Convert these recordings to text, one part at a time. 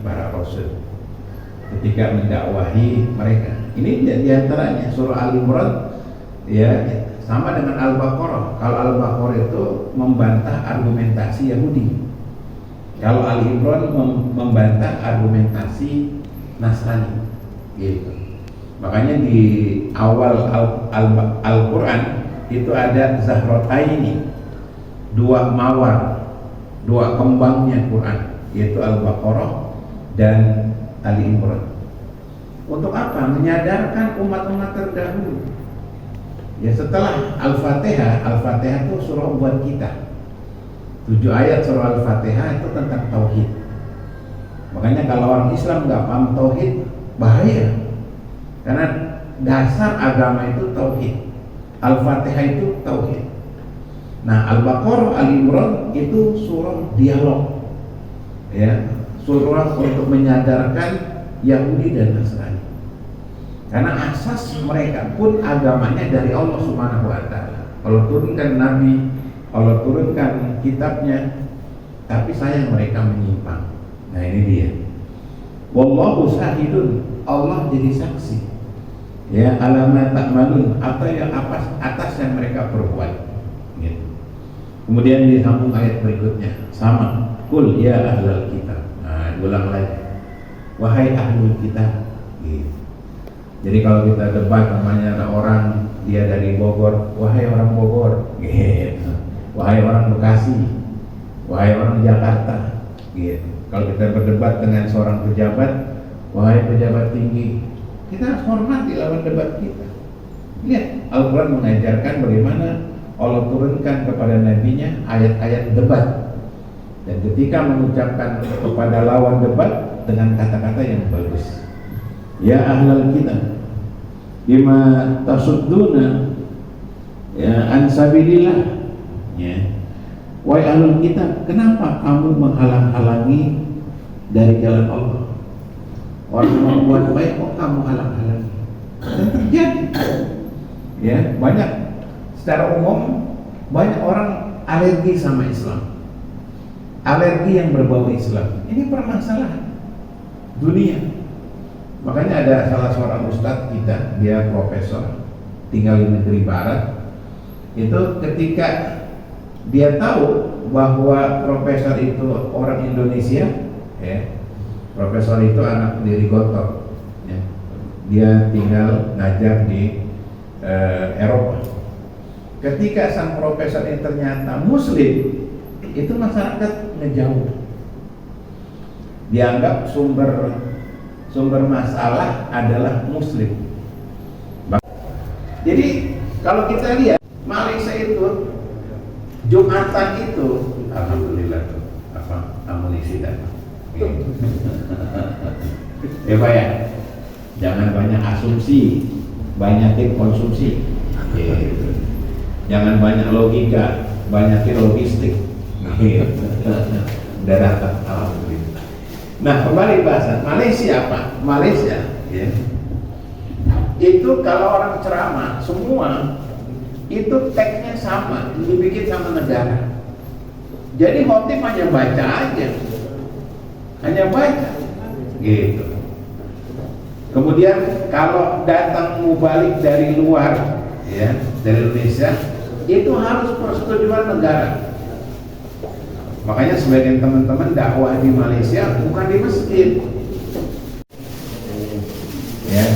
para rasul ketika mendakwahi mereka. Ini diantaranya surah Al-Imran ya, sama dengan Al-Baqarah. Kalau Al-Baqarah itu membantah argumentasi Yahudi, kalau Al-Imran membantah argumentasi Nasrani gitu. Makanya di awal Al-Quran itu ada Zahrotaini, dua mawar, dua kembangnya Quran, yaitu Al-Baqarah dan Ali Imran. Untuk apa? Menyadarkan umat-umat terdahulu. Ya, setelah Al-Fatihah, Al-Fatihah itu surah buat kita. 7 ayat surah Al-Fatihah itu tentang tauhid. Makanya kalau orang Islam nggak paham tauhid, bahaya. Karena dasar agama itu tauhid. Al-Fatihah itu tauhid. Nah, Al-Baqarah, Al-Imran itu surah dialog. Ya, surah untuk menyadarkan Yahudi dan Nasrani. Karena asas mereka pun agamanya dari Allah Subhanahu wa taala. Allah turunkan nabi, Allah turunkan kitabnya, tapi sayang mereka menyimpang. Nah, ini dia. Wallahu syahidun, Allah jadi saksi. Ya, alama ta'malun, apa yang atas yang mereka perbuat. Gitu. Kemudian disambung ayat berikutnya, sama. Qul ya ahlal kitab. Nah, ulang lagi. Wahai ahlul kitab. Gitu. Jadi kalau kita debat namanya ada orang dia dari Bogor, wahai orang Bogor. Gitu. Wahai orang Bekasi, wahai orang Jakarta. Gitu. Kalau kita berdebat dengan seorang pejabat, wahai pejabat tinggi, kita harus hormati lawan debat kita. Lihat, Al-Quran mengajarkan bagaimana Allah turunkan kepada nabinya ayat-ayat debat. Dan ketika mengucapkan kepada lawan debat dengan kata-kata yang bagus. Ya ahlal kitab, bima tasudduna ya an sabilillah. Ya. Wahai ahlul kitab, kenapa kamu menghalang-halangi dari jalan Allah? Orang membuat baik kok kamu halang-halangi? Dan terjadi. Ya, banyak secara umum banyak orang alergi sama Islam. Alergi yang berbau Islam. Ini permasalahan dunia. Makanya ada salah seorang ustadz kita, dia profesor, tinggal di negeri barat. Itu ketika dia tahu bahwa profesor itu orang Indonesia, ya, profesor itu anak pendiri Gotor, ya, dia tinggal ngajar di Eropa. Ketika sang profesor ini ternyata Muslim, itu masyarakat ngejauh. Dianggap sumber masalah adalah Muslim. Jadi kalau kita lihat Malaysia itu Jumatan itu, alhamdulillah tuh amunisi datang. Ya Pak ya, jangan banyak asumsi, banyakin konsumsi. Jangan banyak logika, banyakin logistik. Udah datang, alhamdulillah. Nah, kembali bahasan Malaysia apa? Malaysia, ya. Itu kalau orang ceramah semua itu teksnya sama, dibikin sama negara. Jadi khotib hanya baca aja, hanya baca, gitu. Kemudian kalau datang mubalik dari luar, ya, dari Indonesia, itu harus persetujuan negara. Makanya sebagian teman-teman dakwah di Malaysia bukan di masjid, ya.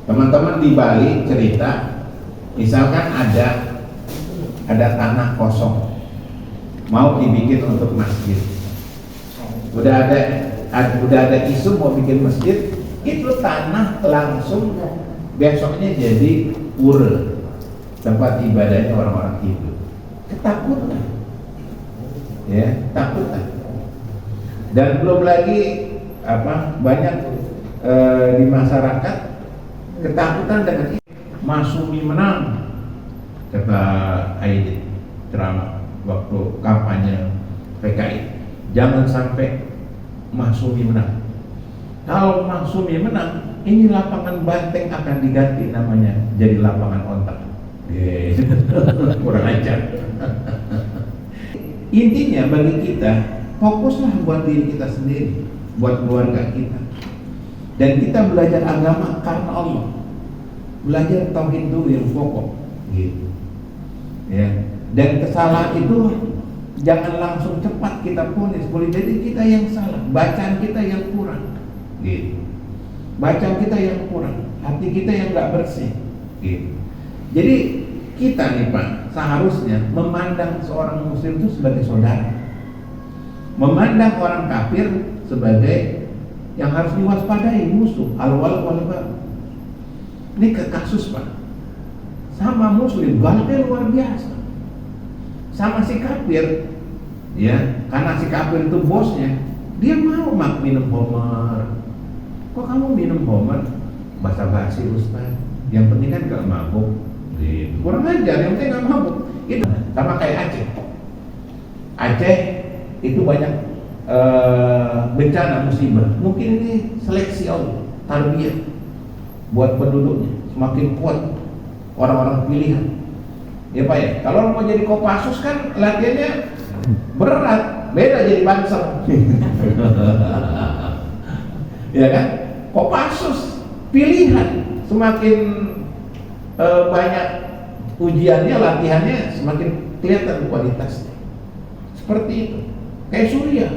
Teman-teman di Bali cerita, misalkan ada tanah kosong mau dibikin untuk masjid, udah ada isu mau bikin masjid, itu tanah langsung besoknya jadi pura, tempat ibadahnya orang-orang Hindu. Ketakutan, ya, takutan. Dan belum lagi banyak di masyarakat ketakutan dengan ini. Masumi menang, kata Aidit ceramah waktu kampanye PKI, jangan sampai Masumi menang. Kalau Masumi menang, ini lapangan banteng akan diganti namanya jadi lapangan ontak. Kurang ajar. intinya bagi kita, fokuslah buat diri kita sendiri, buat keluarga kita, dan kita belajar agama karena Allah, belajar tauhid dulu yang pokok, gitu. Ya, dan kesalahan itu jangan langsung cepat kita vonis, boleh jadi kita yang salah, bacaan kita yang kurang, gitu. Bacaan kita yang kurang, hati kita yang nggak bersih, gitu. Jadi kita nih Pak, seharusnya memandang seorang muslim itu sebagai saudara, memandang orang kafir sebagai yang harus diwaspadai, musuh, al-wal wal bara. Ini ke kasus Pak, sama muslim galaknya luar biasa, sama si kafir, ya, karena si kafir itu bosnya, dia mau minum homer. Kok kamu minum homer? Basa-basi Ustaz, yang penting kan gak mabuk. Kurang ajar, yang penting gak mabuk. Itu sama kayak Aceh. Aceh itu banyak bencana, musibah. Mungkin ini seleksi Allah, tarbiyah buat penduduknya, semakin kuat orang-orang pilihan. Ya Pak ya, kalau mau jadi Kopassus kan latihannya berat, beda jadi Banser. Ya kan? Kopassus pilihan, semakin banyak ujiannya, latihannya, semakin kelihatan kualitasnya. Seperti itu. Kayak Suriah,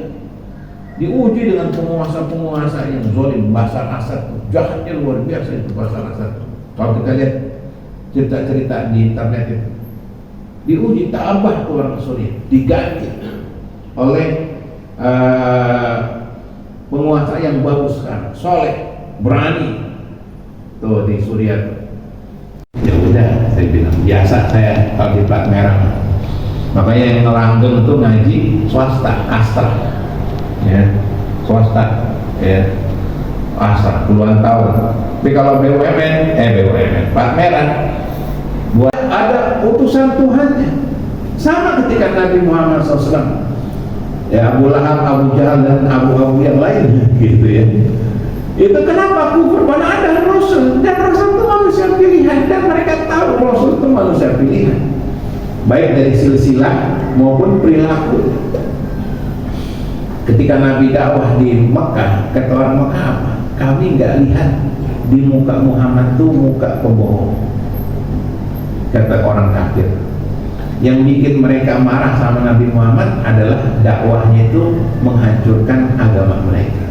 diuji dengan penguasa-penguasa yang zalim, Bashar Assad, jahatnya luar biasa itu Bashar Assad. Kalau kita lihat cerita-cerita di internet itu, diuji tabah orang Suriah, diganti oleh penguasa yang bagus sekarang, soleh, berani. Tuh di Suriah. Ya udah, saya bilang biasa saya kalau di plat merah. Makanya yang ngelanggeng tuh ngaji swasta, Astra, ya, swasta, ya, Astra puluhan tahun. Tapi kalau BUMN, plat merah, buat ada utusan Tuhannya. Sama ketika Nabi Muhammad SAW, ya, Abu Lahab, Abu Jahal dan Abu yang lain, gitu ya. Itu kenapa kufur pada ada Rasul, dan Rasul itu manusia pilihan, dan mereka tahu Rasul itu manusia pilihan, baik dari silsilah maupun perilaku. Ketika Nabi dakwah di Mekah, kata orang Mekah apa? Kami nggak lihat di muka Muhammad tuh muka pembohong, kata orang kafir. Yang bikin mereka marah sama Nabi Muhammad adalah dakwahnya itu menghancurkan agama mereka.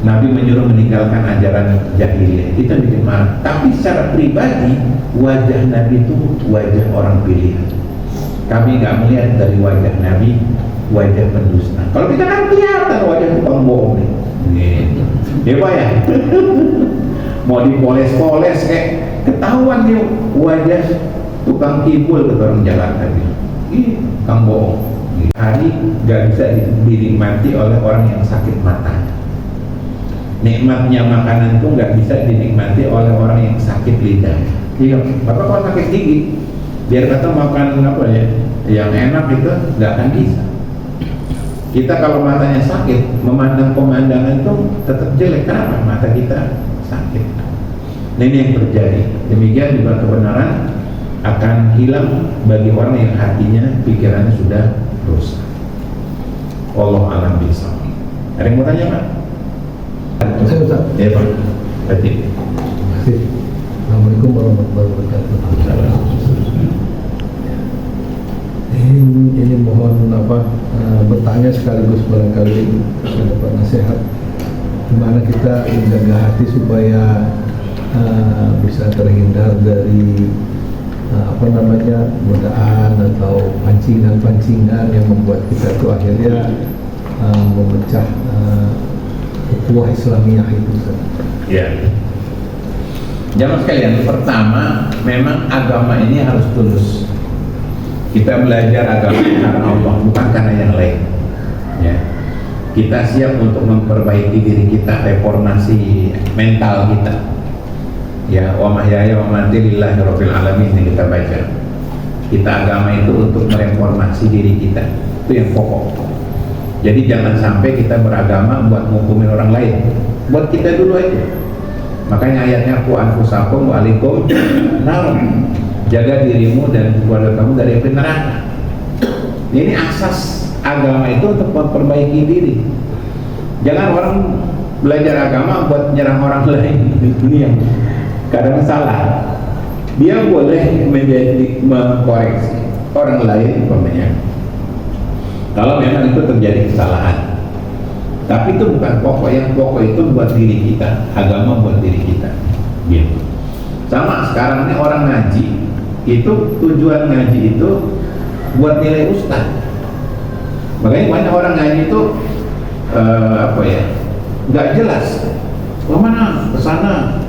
Nabi menyuruh meninggalkan ajaran jahiliyah, itu yang bikin marah. Tapi secara pribadi wajah Nabi itu wajah orang pilihan. Kami nggak melihat dari wajah Nabi wajah pendusta. Kalau kita kan kelihatan wajah tukang bohong nih, gitu. Ya Pak ya. Mau dipoles-poles kayak ketahuan dia wajah tukang kibul, ke orang Jakarta gitu. Ih, tukang bohong. Hari nggak bisa dinikmati oleh orang yang sakit matanya. Nikmatnya makanan itu nggak bisa dinikmati oleh orang yang sakit lidah. Iya, Bapak kalau sakit gigi, biar kata makan apa ya, yang enak itu nggak akan bisa. Kita kalau matanya sakit, memandang pemandangan itu tetap jelek. Kenapa? Mata kita sakit. Nah, ini yang terjadi. Demikian juga kebenaran akan hilang bagi orang yang hatinya, pikirannya sudah rusak. Wallahu a'lam bishawab. Ada yang mau tanya Pak? Saya Ustaz. Ya Pak. Berarti. Assalamualaikum warahmatullahi wabarakatuh. Ini mohon bertanya sekaligus barangkali dapat nasihat gimana kita menjaga hati supaya bisa terhindar dari godaan atau pancingan-pancingan yang membuat kita itu akhirnya memecah ukhuwah Islamiyah itu. Ya. Jamaah sekalian, pertama memang agama ini harus tulus. Kita belajar agama karena Allah, bukan karena yang lain. Ya. Kita siap untuk memperbaiki diri kita, reformasi mental kita. Ya, wa mahyaya wa mamati lillahi rabbil alamin yang kita baca. Kita agama itu untuk mereformasi diri kita. Itu yang pokok. Jadi jangan sampai kita beragama buat menghukumin orang lain. Buat kita dulu aja. Makanya ayatnya ku anfusakum wa alaikum nar. Jaga dirimu dan keluarga kamu dari api neraka. Jadi asas agama itu untuk memperbaiki diri. Jangan orang belajar agama buat menyerang orang lain di dunia. Kadang salah. Dia boleh menjadi mengkoreksi orang lain umpamanya. Kalau memang itu terjadi kesalahan. Tapi itu bukan pokok, yang pokok itu buat diri kita, agama buat diri kita. Gitu. Sama sekarang ini orang ngaji, itu tujuan ngaji itu buat nilai ustaz. Makanya banyak orang ngaji itu nggak jelas. Kemana? Kesana.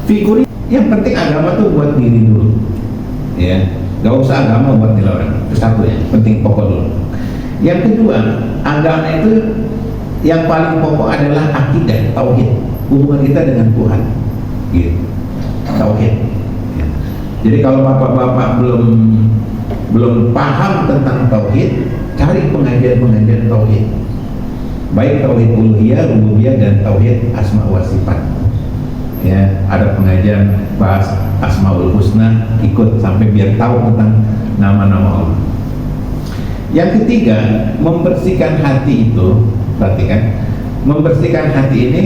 Figuri. Yang penting agama tuh buat diri dulu. Ya, nggak usah agama buat nilai orang. Itu satu ya, penting pokok dulu. Yang kedua, agama itu yang paling pokok adalah akidah, tauhid, hubungan kita dengan Tuhan. Gitu. Tauhid. Ya. Jadi kalau bapak-bapak belum paham tentang tauhid, cari pengajian-pengajian tauhid. Baik tauhid uluhiyah, rububiyah, dan tauhid asma wa sifat. Ya, ada pengajian bahas Asmaul Husna, ikut sampai biar tahu tentang nama-nama Allah. Yang ketiga, membersihkan hati itu, perhatikan, membersihkan hati ini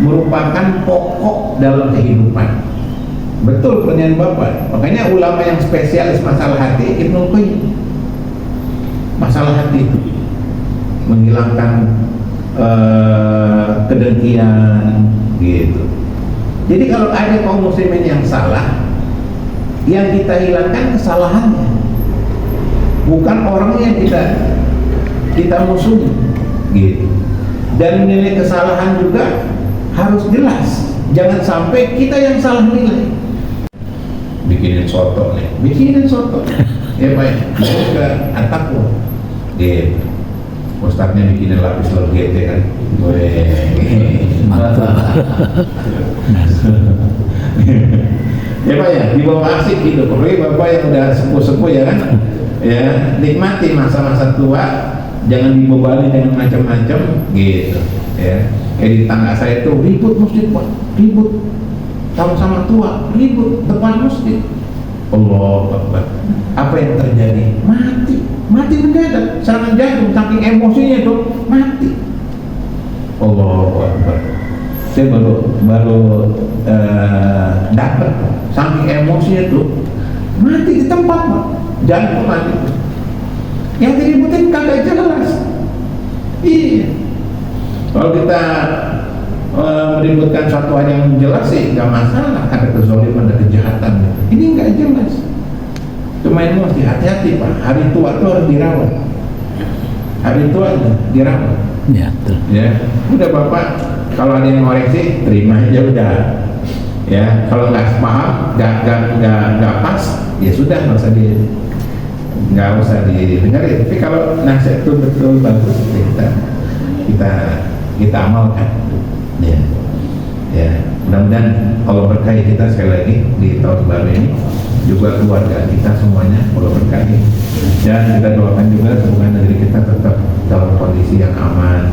merupakan pokok dalam kehidupan. Betul pernyataan Bapak. Makanya ulama yang spesialis masalah hati, Ibnu Qayyim, masalah hati itu menghilangkan kedengkian, gitu. Jadi kalau ada kaum muslimin yang salah, yang kita hilangkan kesalahannya, bukan orangnya yang kita musuhi, gitu. Dan menilai kesalahan juga harus jelas, jangan sampai kita yang salah nilai. Bikinin soto nih, bikinin soto, ya baik, juga antakku, gitu. Ustadznya bikinin lapis logete kan, ya Pak ya, dibawa asik gitu. Pokoknya Bapak yang udah sepuh-sepuh ya kan, ya nikmati masa-masa tua, jangan dibebani dengan macam-macam, gitu. Ya, kayak di tangga saya tuh ribut masjid Pak, ribut, sama-sama tua, ribut depan masjid. Allah Akbar. Apa yang terjadi? Mati mendadak, serangan jantung, saking emosinya tuh mati. Allah Akbar. Saya baru dapat, saking emosinya tuh mati di tempat Pak, jantung mati. Yang diributin kagak jelas. Iya. Kalau kita meributkan suatu hal yang jelas sih nggak masalah, ada kezaliman, ada kejahatan. Ini nggak jelas. Cuma ini mesti hati-hati Pak. Hari tua itu harus dirawat. Hari tua itu dirawat. Ya, betul. Ya, udah Bapak. Kalau ada yang ngoreksi, terima aja udah. Ya, kalau nggak paham, nggak pas, ya sudah nggak usah didengarin. Tapi kalau nasihat itu betul bagus, kita amalkan. Ya, mudah-mudahan Allah berkahi kita sekali lagi di tahun baru ini, juga keluarga kita semuanya Allah berkahi, dan kita doakan juga semoga negeri kita tetap dalam kondisi yang aman,